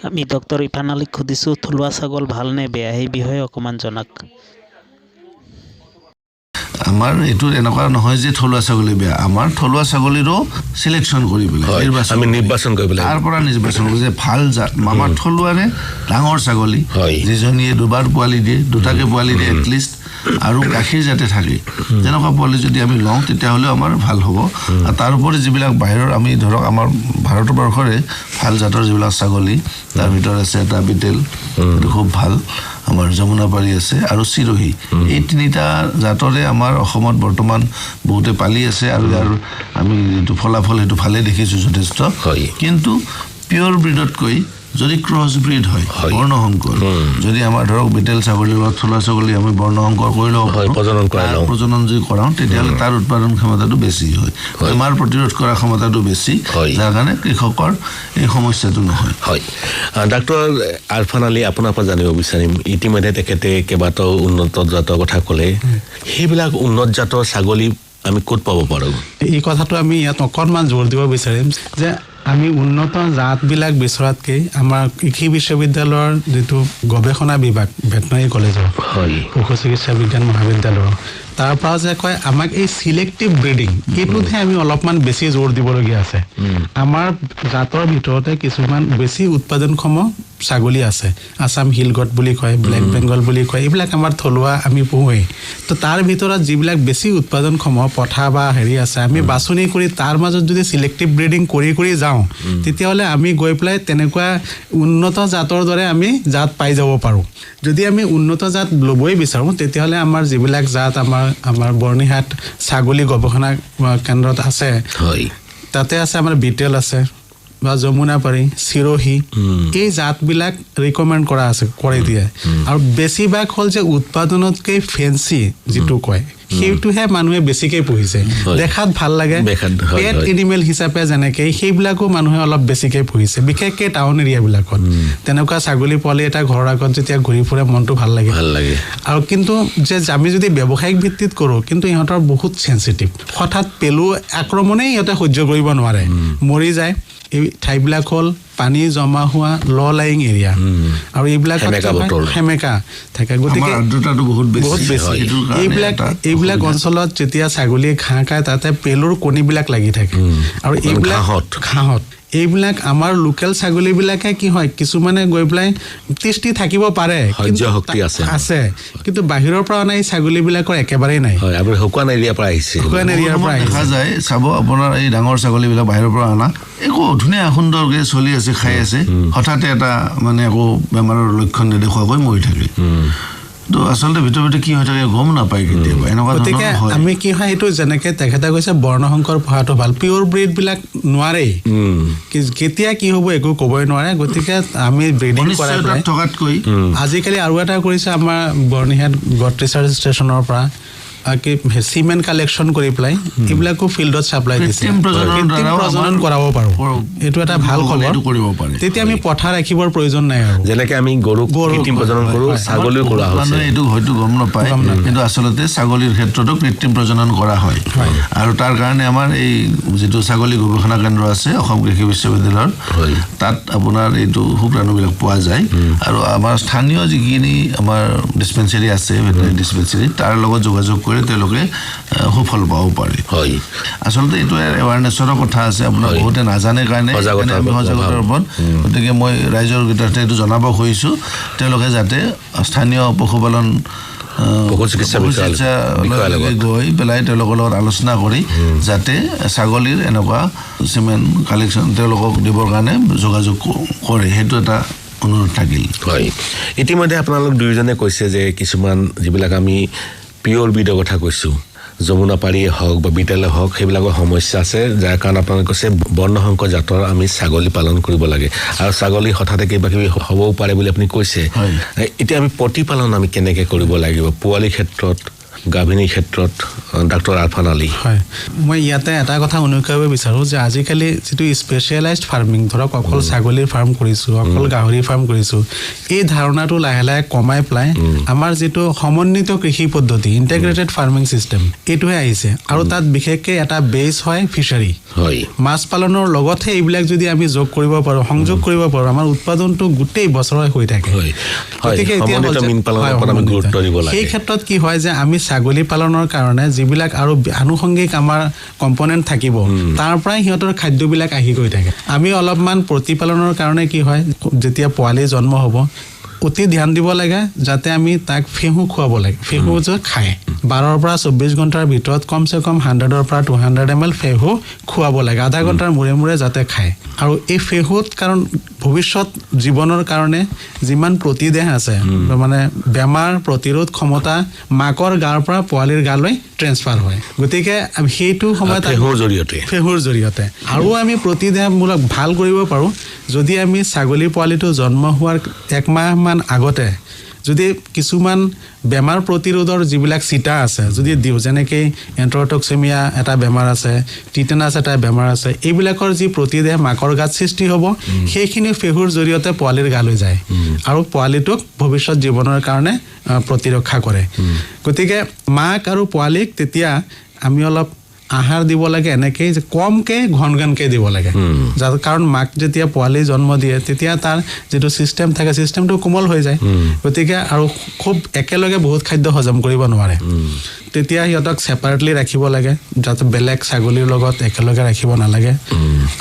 আমি ডক্টৰ ইফান আলীক সুধিছোঁ থলুৱা ছাগল ভালনে বেয়া সেই বিষয়ে অকণমান জনাওক। আমাৰ এইটো এনেকুৱা নহয় যে থলুৱা ছাগলী বেয়া, আমাৰ থলুৱা ছাগলীৰো সিলেকশ্যন কৰি পেলাই আমি নিৰ্বাচন কৰি পেলাই তাৰ পৰা নিৰ্বাচন কৰি যে ভাল জাত আমাৰ থলুৱাৰে ডাঙৰ ছাগলী যিজনীয়ে দুবাৰ পোৱালি দিয়ে, দুটাকে পোৱালি দিয়ে এটলিষ্ট, আৰু গাখীৰ যাতে থাকে তেনেকুৱা পোৱালি যদি আমি লওঁ তেতিয়াহ'লে আমাৰ ভাল হ'ব। আৰু তাৰ উপৰি যিবিলাক বাহিৰৰ আমি ধৰক আমাৰ ভাৰতবৰ্ষৰে ভাল জাতৰ যিবিলাক ছাগলী তাৰ ভিতৰত আছে এটা বিটেল, এইটো খুব ভাল, আমাৰ যমুনাপাৰী আছে আৰু চিৰহী, এই তিনিটা জাতৰে আমাৰ অসমত বৰ্তমান বহুতে পালি আছে আৰু ইয়াৰ আমি যিটো ফলাফল সেইটো ভালেই দেখিছোঁ যথেষ্ট। কিন্তু পিয়ৰ ব্ৰিডতকৈ যদি ক্ৰছ ব্ৰিড হয় বৰ্ণসংকৰ, যদি আমাৰ ধৰক বিটেল ছাগলী বা থলুৱা ছাগলী আমি বৰ্ণসংকৰ কৰি লওঁ প্ৰজনন যদি কৰাওঁ তেতিয়াহ'লে তাৰ উৎপাদন ক্ষমতাটো বেছি হয়, বেমাৰ প্ৰতিৰোধ কৰা ক্ষমতাটো বেছি, যাৰ কাৰণে কৃষকৰ এই সমস্যাটো নহয়। হয়, ডাক্তৰ আৰফান আলী আপোনাৰ পৰা জানিব বিচাৰিম, ইতিমধ্যে তেখেতে কেইবাটাও উন্নত জাতৰ কথা ক'লে, সেইবিলাক উন্নত জাতৰ ছাগলী আমি ক'ত পাব পাৰোঁ? এই কথাটো আমি ইয়াত অকণমান জোৰ দিব বিচাৰিম যে আমি উন্নত জাতবিলাক বিচৰাতকে আমাৰ কৃষি বিশ্ববিদ্যালয়ৰ যিটো গৱেষণা বিভাগ ভেটেনাৰী কলেজৰ পশু চিকিৎসা বিজ্ঞান মহাবিদ্যালয়ৰ তাৰ পৰা যে কয় আমাক এই চিলেক্টিভ ব্ৰিডিং এইটোতহে আমি অলপমান বেছি জোৰ দিবলগীয়া আছে। আমাৰ জাতৰ ভিতৰতে কিছুমান বেছি উৎপাদনক্ষম ছাগলী আছে, আছাম হিলগট বুলি কয়, ব্লেক বেংগল বুলি কয়, এইবিলাক আমাৰ থলুৱা আমি পোহোৱেই। তো তাৰ ভিতৰত যিবিলাক বেছি উৎপাদনক্ষম পঠা বা হেৰি আছে আমি বাছনি কৰি তাৰ মাজত যদি চিলেক্টিভ ব্ৰিডিং কৰি যাওঁ তেতিয়াহ'লে আমি গৈ পেলাই তেনেকুৱা উন্নত জাতৰ দৰে আমি জাত পাই যাব পাৰোঁ। যদি আমি উন্নত জাত ল'বই বিচাৰোঁ তেতিয়াহ'লে আমাৰ যিবিলাক জাত আমাৰ বৰ্ণিহাট ছাগলী গৱেষণা কেন্দ্ৰত আছে, তাতে আছে আমাৰ বিটেল আছে বা যমুনাপাৰী, চিৰহী, এই জাতবিলাক ৰিকমেণ্ড কৰা আছে, কৰি দিয়ে। আৰু বেছিভাগ হ'ল যে উৎপাদনতকৈ ফেঞ্চি যিটো কয় সেইটোহে মানুহে বেছিকৈ পুহিছে, দেখাত ভাল লাগে, পেট এনিমেল হিচাপে যেনেকৈ সেইবিলাকো মানুহে অলপ বেছিকৈ পুহিছে, বিশেষকৈ টাউন এৰিয়াবিলাকত। তেনেকুৱা ছাগলী পোৱালি এটা ঘৰৰ আগত যেতিয়া ঘূৰি ফুৰে মনটো ভাল লাগে। আৰু কিন্তু যে আমি যদি ব্যৱসায়িক ভিত্তিত কৰোঁ কিন্তু ইহঁতৰ বহুত চেঞ্চিটিভ, হঠাৎ পেলু আক্ৰমণেই ইহঁতে সহ্য কৰিব নোৱাৰে, মৰি যায়। এই ঠাইবিলাক হ'ল পানী জমা হোৱা ল লাইং এৰিয়া আৰু এইবিলাক সেমেকা থাকে, গতিকে বহুত বেছি। এইবিলাক অঞ্চলত যেতিয়া ছাগলীয়ে ঘাঁহ খায় তাতে পেলুৰ কণীবিলাক লাগি থাকে আৰু এইবিলাক ঘাঁহত এইবিলাক আমাৰ লোকেল ছাগলীবিলাকে কি হয় কিছুমানে গৈ পেলাই তৃষ্টি থাকিব পাৰে, শক্তি আছে, কিন্তু বাহিৰৰ পৰা অনা এই ছাগলীবিলাকৰ একেবাৰেই নাই, শুকান এৰিয়াৰ পৰা দেখা যায়। চাব আপোনাৰ এই ডাঙৰ ছাগলীবিলাক বাহিৰৰ পৰা অনা একো ধুনীয়া সুন্দৰকৈ চলি আছে, খাই আছে, হঠাতে এটা মানে একো বেমাৰৰ লক্ষণ নেদেখুৱাকৈ মৰি থাকে। তো আচলতে ভিতৰতে কি হৈ থাকে গম নাপায় কেতিয়াবা এনেকুৱা। গতিকে আমি কি হয় এইটো যেনেকৈ তেখেতে কৈছে বৰ্ণসংকৰ পোহাটো ভাল, পিয়ৰ ব্ৰিডবিলাক নোৱাৰেই, কেতিয়া কি হ'ব একো ক'বই নোৱাৰে। গতিকে আমি ব্ৰিডিং কৰাই থকাতকৈ আজিকালি আৰু এটা কৰিছে আমাৰ বৰ্ণিহাট গড ৰিচাৰ্চ ষ্টেচনৰ পৰা চিমেণ্ট কালেকশ্যন কৰি পেলাই এইবিলাকো ফিল্ডত ছাপ্লাই দিছে, প্ৰজনন কৰাব পাৰোঁ, এইটো এটা ভাল খবৰ। তেতিয়া আমি পথা ৰাখিবৰ প্ৰয়োজন নাই আৰু যেনেকৈ আমি গৰু কৃত্ৰিম প্ৰজনন কৰোঁ, ছাগলীও কৰা হৈছে। এইটো হয়তো গম নাপায়, কিন্তু আচলতে ছাগলীৰ ক্ষেত্ৰতো কৃত্ৰিম প্ৰজনন কৰা হয়। আৰু তাৰ কাৰণে আমাৰ এই যিটো ছাগলী গৱেষণা কেন্দ্ৰ আছে অসম কৃষি বিশ্ববিদ্যালয়ৰ, তাত আপোনাৰ এইটো শুক্ৰাণুবিলাক পোৱা যায়। আৰু আমাৰ স্থানীয় যিখিনি আমাৰ ডিছপেঞ্চেৰী আছে ভেটেনাৰী ডিছপেঞ্চেৰী তাৰ লগত যোগাযোগ কৰি তেওঁলোকে সুফল পাব পাৰে। আচলতে এইটো এৱাৰনেছৰো কথা আছে, আপোনাৰ বহুতে নাজানে কাৰণে সজাগতাৰ ওপৰত। গতিকে মই ৰাইজৰ ভিতৰতে এইটো জনাব খুজিছোঁ তেওঁলোকে যাতে স্থানীয় পশুপালন গৈ পেলাই তেওঁলোকৰ লগত আলোচনা কৰি যাতে ছাগলীৰ এনেকুৱা চিমেণ্ট কালেকশ্যন তেওঁলোকক দিবৰ কাৰণে যোগাযোগ কৰে, সেইটো এটা অনুৰোধ থাকিল। ইতিমধ্যে আপোনালোক দুয়োজনে কৈছে যে কিছুমান যিবিলাক আমি পিয়ৰ ব্ৰিডৰ কথা কৈছোঁ, যমুনাপাৰীয়ে হওক বা বিটেলে হওক, সেইবিলাকৰ সমস্যা আছে, যাৰ কাৰণে আপোনালোকে কৈছে বৰ্ণসংকৰ জাতৰ আমি ছাগলী পালন কৰিব লাগে আৰু ছাগলী হঠাতে কিবা কিবি হ'বও পাৰে বুলি আপুনি কৈছে। এতিয়া আমি প্ৰতিপালন আমি কেনেকৈ কৰিব লাগিব পোৱালিৰ ক্ষেত্ৰত গাভিনীৰ ক্ষেত্ৰত ডাক্তৰ আৰফান আলী হয় মই ইয়াতে এটা কথা উল্লেখ কৰিব বিচাৰোঁ যে আজিকালি যিটো স্পেচিয়েলাইজড ফাৰ্মিং ধৰক অকল ছাগলীৰ ফাৰ্ম কৰিছোঁ অকল গাহৰি ফাৰ্ম কৰিছোঁ এই ধাৰণাটো লাহে লাহে কমাই পেলাই আমাৰ যিটো সমন্বিত কৃষি পদ্ধতি ইণ্টিগ্ৰেটেড ফাৰ্মিং চিষ্টেম এইটোহে আহিছে আৰু তাত বিশেষকৈ এটা বেছ হয় ফিচাৰী হয় মাছ পালনৰ লগতহে এইবিলাক যদি আমি যোগ কৰিব পাৰোঁ সংযোগ কৰিব পাৰোঁ আমাৰ উৎপাদনটো গোটেই বছৰে হৈ থাকে গতিকে এতিয়া সেই ক্ষেত্ৰত কি হয় যে আমি ছাগলী পালনৰ কাৰণে যিবিলাক আৰু আনুষংগিক আমাৰ কম্পনেণ্ট থাকিব তাৰ পৰাই সিহঁতৰ খাদ্যবিলাক আহি গৈ থাকে আমি অলপমান প্ৰতিপালনৰ কাৰণে কি হয় যেতিয়া পোৱালি জন্ম হ'ব অতি ধ্যান দিব লাগে যাতে আমি তাক ফেহু খুৱাব লাগে ফেহু যে খায় 12 পৰা 24 ঘণ্টাৰ ভিতৰত কমচে কম 100 পৰা 200 ml ফেহু খুৱাব লাগে আধা ঘণ্টাৰ মূৰে মূৰে যাতে খায় আৰু এই ফেহুত কাৰণ ভৱিষ্যত জীৱনৰ কাৰণে যিমান প্ৰতিদেহ আছে মানে বেমাৰ প্ৰতিৰোধ ক্ষমতা মাকৰ গাৰ পৰা পোৱালিৰ গালৈ ট্ৰেন্সফাৰ হয় গতিকে সেইটো সময়ত ফেহুৰ জৰিয়তে আৰু আমি প্ৰতিদেহমূলক ভাল কৰিব পাৰোঁ যদি আমি ছাগলী পোৱালিটো জন্ম হোৱাৰ 1 মাহ মান আগতে যদি কিছুমান বেমাৰ প্ৰতিৰোধৰ যিবিলাক চিটা আছে যদি দিওঁ যেনেকৈ এন্ট্ৰটক্সেমিয়া এটা বেমাৰ আছে টিটেনাছ এটা বেমাৰ আছে এইবিলাকৰ যি প্ৰতিদেহ মাকৰ গাত সৃষ্টি হ'ব সেইখিনি ফেহুৰ জৰিয়তে পোৱালিৰ গালৈ যায় আৰু পোৱালিটোক ভৱিষ্যত জীৱনৰ কাৰণে প্ৰতিৰক্ষা কৰে গতিকে মাক আৰু পোৱালিক তেতিয়া আমি অলপ আহাৰ দিব লাগে এনেকৈ যে কমকে ঘনঘনকৈ দিব লাগে যাৰ কাৰণ মাক যেতিয়া পোৱালি জন্ম দিয়ে তেতিয়া তাৰ যিটো চিষ্টেম থাকে চিষ্টেমটো কোমল হৈ যায় গতিকে আৰু খুব একেলগে বহুত খাদ্য হজম কৰিব নোৱাৰে তেতিয়া সিহঁতক ছেপাৰেটলি ৰাখিব লাগে যাতে বেলেগ ছাগলীৰ লগত একেলগে ৰাখিব নালাগে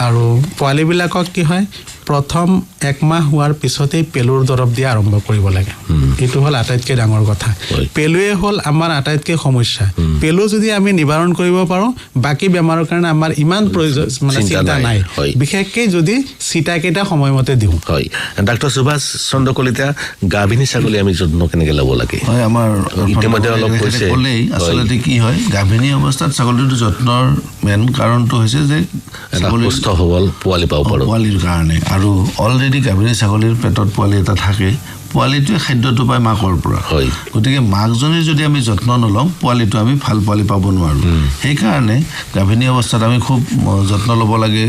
আৰু পোৱালিবিলাকক কি হয় প্ৰথম 1 মাহ হোৱাৰ পিছতেই পেলুৰ দৰৱ দিয়া আৰম্ভ কৰিব লাগে এইটো হ'ল আটাইতকৈ ডাঙৰ কথা পেলুৱে হ'ল আমাৰ আটাইতকৈ সমস্যা পেলু যদি আমি নিবাৰণ কৰিব পাৰোঁ বাকী বেমাৰৰ কাৰণে আমাৰ ইমান প্ৰয়োজন মানে চিন্তা নাই বিশেষকৈ যদি চিটাকেইটা সময়মতে দিওঁ হয় ডাক্তৰ সুভাষ চন্দ্ৰ কলিতা গাভিনী ছাগলী আমি যত্ন কেনেকৈ ল'ব লাগে হয় আমাৰ ইতিমধ্যে অলপ কৈছে আচলতে কি হয় গাভিনী অৱস্থাত ছাগলীটো যত্নৰ মেইন কাৰণটো হৈছে যে সুস্থ সবল পোৱালি পাব পাৰোঁ পোৱালিৰ কাৰণে আৰু অলৰেডি গাভিনী ছাগলীৰ পেটত পোৱালি এটা থাকে পোৱালিটোৱে খাদ্যটো পায় মাকৰ পৰা গতিকে মাকজনীৰ যদি আমি যত্ন নলওঁ পোৱালিটো আমি ভাল পোৱালি পাব নোৱাৰোঁ সেইকাৰণে গাভিনী অৱস্থাত আমি খুব যত্ন ল'ব লাগে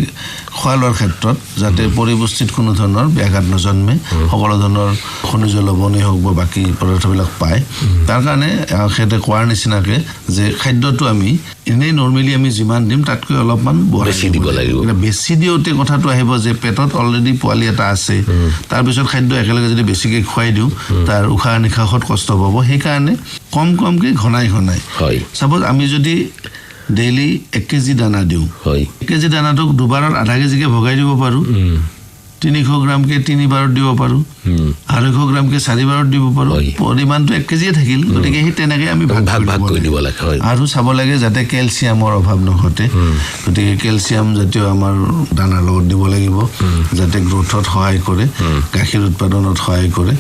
খোৱা লোৱাৰ ক্ষেত্ৰত যাতে পৰিপুষ্টিত কোনো ধৰণৰ ব্যাঘাত নজন্মে সকলো ধৰণৰ খনিজ লৱণেই হওক বা বাকী পদাৰ্থবিলাক পায় তাৰ কাৰণে সিহঁতে কোৱাৰ নিচিনাকৈ যে খাদ্যটো আমি এনেই নৰ্মেলি আমি যিমান দিম তাতকৈ অলপমান বেছি দিব লাগিব বেছি দিওঁতে কথাটো আহিব যে পেটত অলৰেডি পোৱালি এটা আছে তাৰপিছত খাদ্য একেলগে যদি বেছিকৈ খুৱাই দিওঁ তাৰ উশাহ নিশাহত কষ্ট পাব সেইকাৰণে কমকৈ ঘনাই চাপ'জ আমি যদি ডেইলি 1 কেজি দানা দিওঁ 1 কেজি দানাটোক দুবাৰত আধা কেজিকৈ ভগাই দিব পাৰোঁ 300 গ্ৰামকে 3 বাৰত দিব পাৰোঁ 250 গ্ৰামকে 4 বাৰত দিব পাৰোঁ পৰিমাণটো 1 কেজিয়ে থাকিল গতিকে সেই তেনেকৈ আমি ভাগ কৰি দিব লাগে আৰু চাব লাগে যাতে কেলছিয়ামৰ অভাৱ নঘটে গতিকে কেলছিয়াম জাতীয় আমাৰ দানাৰ লগত দিব লাগিব যাতে গ্ৰোথত সহায় কৰে গাখীৰ উৎপাদনত সহায় কৰে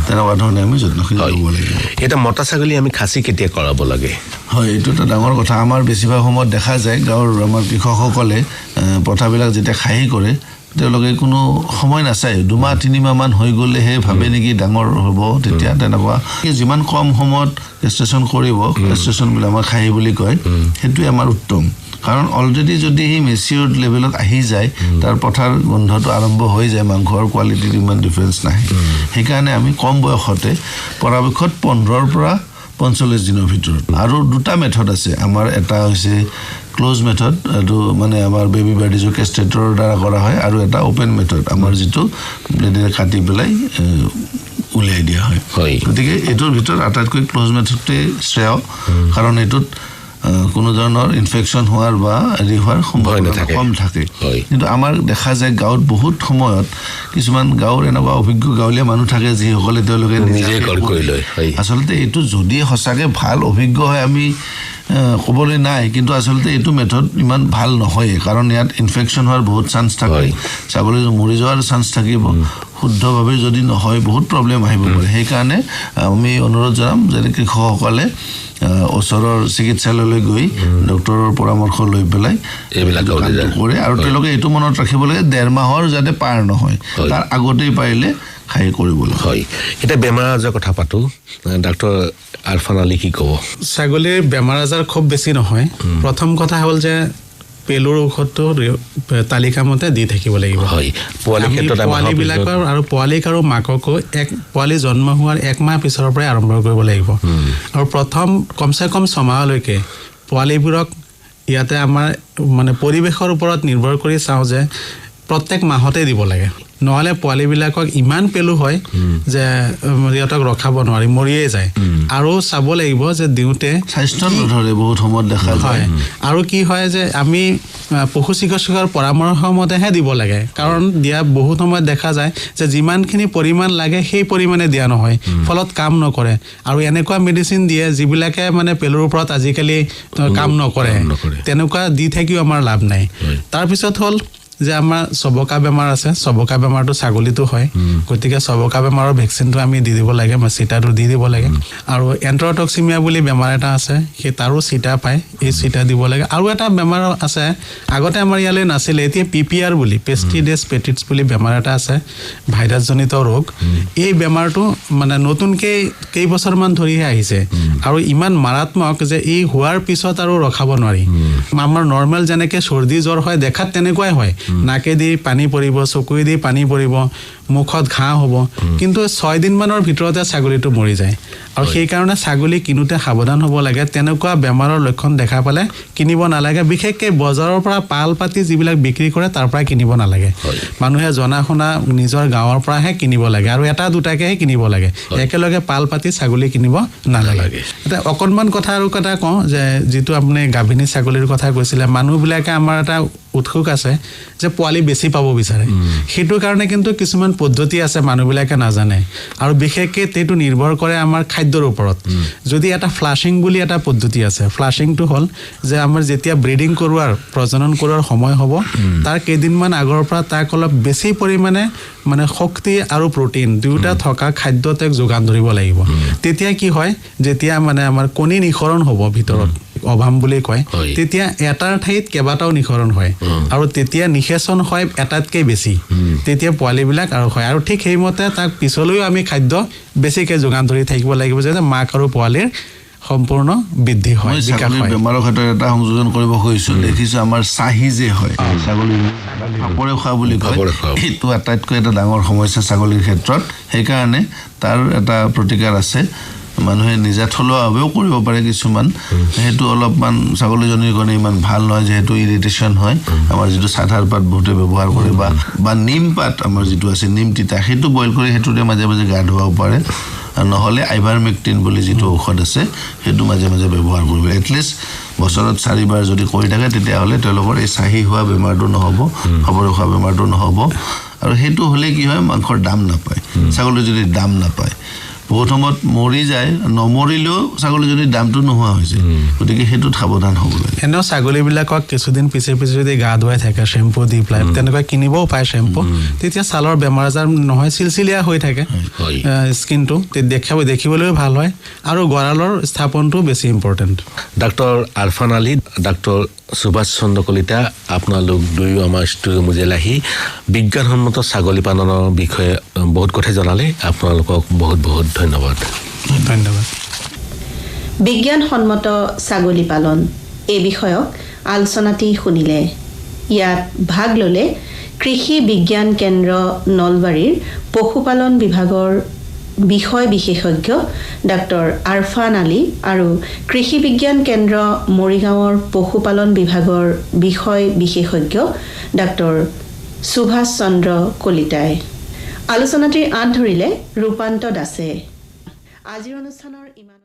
তেনেকুৱা ধৰণে আমি যত্নখিনি ল'ব লাগিব এটা মতা ছাগলী আমি খাচী কেতিয়া কৰাব লাগে হয় এইটো এটা ডাঙৰ কথা আমাৰ বেছিভাগ সময়ত দেখা যায় গাঁৱৰ আমাৰ কৃষকসকলে পথাৰবিলাক যেতিয়া খাহী কৰে তেওঁলোকে কোনো সময় নাচায় 2 মাহ 3 মাহ মান হৈ গ'লেহে ভাবে নেকি ডাঙৰ হ'ব তেতিয়া তেনেকুৱা যিমান কম সময়ত ৰেজিষ্ট্ৰেশ্যন কৰিব ৰেজিষ্ট্ৰেশ্যনবিলাক আমাৰ খাহী বুলি কয় সেইটোৱে আমাৰ উত্তম কাৰণ অলৰেডি যদি সেই মেচিয়ৰ্ড লেভেলত আহি যায় তাৰ পথাৰ গোন্ধটো আৰম্ভ হৈ যায় মাংসৰ কোৱালিটিত ইমান ডিফাৰেঞ্চ নাহে সেইকাৰণে আমি কম বয়সতে পৰাপক্ষত 15 পৰা 45 দিনৰ ভিতৰত আৰু 2টা মেথড আছে আমাৰ এটা হৈছে ক্লোজ মেথড এইটো মানে আমাৰ বেবি বাৰ্ডিজৰ কেষ্ট্ৰেটৰৰ দ্বাৰা কৰা হয় আৰু এটা ওপেন মেথড আমাৰ যিটো ব্লেডেৰে কাটি পেলাই উলিয়াই দিয়া হয় গতিকে এইটোৰ ভিতৰত আটাইতকৈ ক্লোজ মেথডটোৱে শ্ৰেয় কাৰণ এইটোত কোনো ধৰণৰ ইনফেকশ্যন হোৱাৰ বা হেৰি হোৱাৰ সম্ভাৱনা কম থাকে কিন্তু আমাৰ দেখা যায় গাঁৱত বহুত সময়ত কিছুমান গাঁৱৰ এনেকুৱা অভিজ্ঞ গাঁৱলীয়া মানুহ থাকে যিসকলে তেওঁলোকে নিজে কৰি লয় আচলতে এইটো যদি সঁচাকৈ ভাল অভিজ্ঞ হয় আমি ক'বলৈ নাই কিন্তু আচলতে এইটো মেথড ইমান ভাল নহয় কাৰণ ইয়াত ইনফেকশ্যন হোৱাৰ বহুত চান্স থাকে ছাগলী মৰি যোৱাৰ চান্স থাকিব শুদ্ধভাৱে যদি নহয় বহুত প্ৰব্লেম আহিব পাৰে সেইকাৰণে আমি অনুৰোধ জনাম যে কৃষকসকলে ওচৰৰ চিকিৎসালয়লৈ গৈ ডক্টৰৰ পৰামৰ্শ লৈ পেলাই এইবিলাক কৰে আৰু তেওঁলোকে এইটো মনত ৰাখিব লাগে 1.5 মাহৰ যাতে পাৰ নহয় তাৰ আগতেই পাৰিলে খাই কৰিব লাগে হয় এটা বেমাৰ আজাৰ কথা পাতো ডাক্তৰ আৰফান আলী কি ক'ব ছাগলীৰ বেমাৰ আজাৰ খুব বেছি নহয় প্ৰথম কথা হ'ল যে পেলুৰ ঔষধটো তালিকা মতে দি থাকিব লাগিব হয় পোৱালি ক্ষেত্ৰত পোৱালিবিলাকৰ আৰু পোৱালিক আৰু মাককো পোৱালি জন্ম হোৱাৰ 1 মাহ পিছৰ পৰাই আৰম্ভ কৰিব লাগিব আৰু প্ৰথম কমচে কম 6 মাহলৈকে পোৱালিবোৰক ইয়াতে আমাৰ মানে পৰিৱেশৰ ওপৰত নিৰ্ভৰ কৰি চাওঁ যে প্ৰত্যেক মাহতে দিব লাগে নহলে পোৱালিবিলাকক ইমান পেলু হয় যে ইহঁতক ৰখাব নোৱাৰি মৰিয়ে যায় আৰু চাব লাগিব যে দিওঁতে স্বাস্থ্য নধৰে বহুত সময়ত দেখা যায় আৰু কি হয় যে আমি পশু চিকিৎসকৰ পৰামৰ্শ মতেহে দিব লাগে কাৰণ দিয়া বহুত সময়ত দেখা যায় যে যিমানখিনি পৰিমাণ লাগে সেই পৰিমাণে দিয়া নহয় ফলত কাম নকৰে আৰু এনেকুৱা মেডিচিন দিয়ে যিবিলাকে মানে পেলুৰ ওপৰত আজিকালি কাম নকৰে তেনেকুৱা দি থাকিও আমাৰ লাভ নাই তাৰপিছত হ'ল যে আমাৰ সবকা বেমাৰ আছে সবকা বেমাৰটো ছাগলীটো হয় গতিকে সবকা বেমাৰৰ ভেকচিনটো আমি দি দিব লাগে চিটাটো দি দিব লাগে আৰু এন্ট্ৰটক্সিমিয়া বুলি বেমাৰ এটা আছে সেই তাৰো চিটা পায় এই চিটা দিব লাগে আৰু এটা বেমাৰ আছে আগতে আমাৰ ইয়ালৈ নাছিলে এতিয়া পিপিআৰ বুলি পেষ্টিডেছ পেটিটছ বুলি বেমাৰ এটা আছে ভাইৰাছজনিত ৰোগ এই বেমাৰটো মানে নতুনকে কেইবছৰমান ধৰিহে আহিছে আৰু ইমান মাৰাত্মক যে এই হোৱাৰ পিছত আৰু ৰখাব নোৱাৰি আমাৰ নৰ্মেল যেনেকে সৰ্দি জ্বৰ হয় দেখাত তেনেকুৱাই হয় নাকেদি পানী পৰিব চকুৱেদি পানী পৰিব মুখত ঘাঁ হ'ব কিন্তু 6 দিন মানৰ ভিতৰতে ছাগলীটো মৰি যায় আৰু সেই কাৰণে ছাগলী কিনোতে সাৱধান হ'ব লাগে তেনেকুৱা বেমাৰৰ লক্ষণ দেখা পালে কিনিব নালাগে বিশেষকৈ বজাৰৰ পৰা পাল পাতি যিবিলাক বিক্ৰী কৰে তাৰ পৰা কিনিব নালাগে মানুহে জনা শুনা নিজৰ গাঁৱৰ পৰাহে কিনিব লাগে আৰু এটা দুটাকেহে কিনিব লাগে একেলগে পাল পাতি ছাগলী কিনিব নালাগে এটা অকণমান কথা আৰু কথা কওঁ যে যিটো আপুনি গাভিনী ছাগলীৰ কথা কৈছিলে মানুহবিলাকে আমাৰ এটা উৎসুক আছে যে পোৱালি বেছি পাব বিচাৰে সেইটো কাৰণে কিন্তু কিছুমান পদ্ধতি আছে মানুহবিলাকে নাজানে আৰু বিশেষকৈ এইটো নিৰ্ভৰ কৰে আমাৰ খাদ্যৰ ওপৰত যদি এটা ফ্লাছিং বুলি এটা পদ্ধতি আছে ফ্লাছিংটো হ'ল যে আমাৰ যেতিয়া ব্ৰিডিং কৰোৱাৰ প্ৰজনন কৰোৱাৰ সময় হ'ব তাৰ কেইদিনমান আগৰ পৰা তাক অলপ বেছি পৰিমাণে মানে শক্তি আৰু প্ৰটিন দুয়োটা থকা খাদ্য তেওঁক যোগান ধৰিব লাগিব তেতিয়া কি হয় যেতিয়া মানে আমাৰ কণী নিখৰণ হ'ব ভিতৰত অভাম বুলি কয় তেতিয়া এটাৰ ঠাইত কেইবাটাও নিখৰণ হয় আৰু তেতিয়া নিষেচন হয় এটাতকৈ বেছি তেতিয়া পোৱালিবিলাক আৰু হয় আৰু ঠিক সেইমতে তাক পিছলৈও আমি খাদ্য বেছিকৈ যোগান ধৰি থাকিব লাগিব যাতে মাক আৰু পোৱালিৰ সম্পূৰ্ণ বৃদ্ধি হয় বিকাশ হয় বেমাৰৰ ক্ষেত্ৰত এটা সংযোজন কৰিব খুজিছোঁ দেখিছোঁ আমাৰ চাহি যে হয় ছাগলী ফাপৰে খোৱা বুলি কয় সেইটো আটাইতকৈ এটা ডাঙৰ সমস্যা ছাগলীৰ ক্ষেত্ৰত সেইকাৰণে তাৰ এটা প্ৰতিকাৰ আছে মানুহে নিজে থলুৱাভাৱেও কৰিব পাৰে কিছুমান সেইটো অলপমান ছাগলীজনীৰ কাৰণে ইমান ভাল নহয় যিহেতু ইৰিটেশ্যন হয় আমাৰ যিটো চাধাৰ পাত বহুতে ব্যৱহাৰ কৰে বা নিম পাত আমাৰ যিটো আছে নিম তিতা সেইটো বইল কৰি সেইটোতে মাজে মাজে গা ধুৱাব পাৰে নহ'লে আইভাৰমেক্টিন বুলি যিটো ঔষধ আছে সেইটো মাজে মাজে ব্যৱহাৰ কৰিব এটলিষ্ট বছৰত 4 বাৰ যদি কৰি থাকে তেতিয়াহ'লে তেওঁলোকৰ এই চাহি হোৱা বেমাৰটো নহ'ব খবৰে খোৱা বেমাৰটো নহ'ব আৰু সেইটো হ'লে কি হয় মাংসৰ দাম নাপায় ছাগলী যদি দাম নাপায় বহুত সময়ত মৰি যায় নমৰিলেও ছাগলী যদি দামটো নোহোৱা হৈছে গতিকে সেইটোত সাৱধান হ'ব লাগে এনেও ছাগলীবিলাকক কিছুদিন পিছে পিছে যদি গা ধুৱাই থাকে শ্বেম্পু দি পেলাই তেনেকুৱা কিনিবও পায় শ্বেম্পু তেতিয়া ছালৰ বেমাৰ আজাৰ নহয় চিলচিলীয়া হৈ থাকে স্কিনটো দেখিবলৈও ভাল হয় আৰু গঁৰালৰ স্থাপনটো বেছি important doctor Arfan Ali doctor Subhash Chandra Kalita আপোনালোক দুয়ো আমাৰ ষ্টুডিঅ' মুজেলে আহি বিজ্ঞানসন্মত ছাগলী পালনৰ বিষয়ে বহুত কথা জনালে আপোনালোকক বহুত বহুত ধন্যবাদ বিজ্ঞানসন্মত ছাগলী পালন এই বিষয়ক আলোচনাটি শুনিলে ইয়াত ভাগ ল'লে কৃষি বিজ্ঞান কেন্দ্ৰ নলবাৰীৰ পশুপালন বিভাগৰ বিষয় বিশেষজ্ঞ ডাক্তৰ আৰফান আলী আৰু কৃষি বিজ্ঞান কেন্দ্ৰ মৰিগাঁৱৰ পশুপালন বিভাগৰ বিষয় বিশেষজ্ঞ ডাক্তৰ সুভাষ চন্দ্ৰ কলিতাই আলোচনাটিৰ আঁত ধৰিলে ৰূপান্ত দাসে আজিৰ অনুষ্ঠানৰ ইমান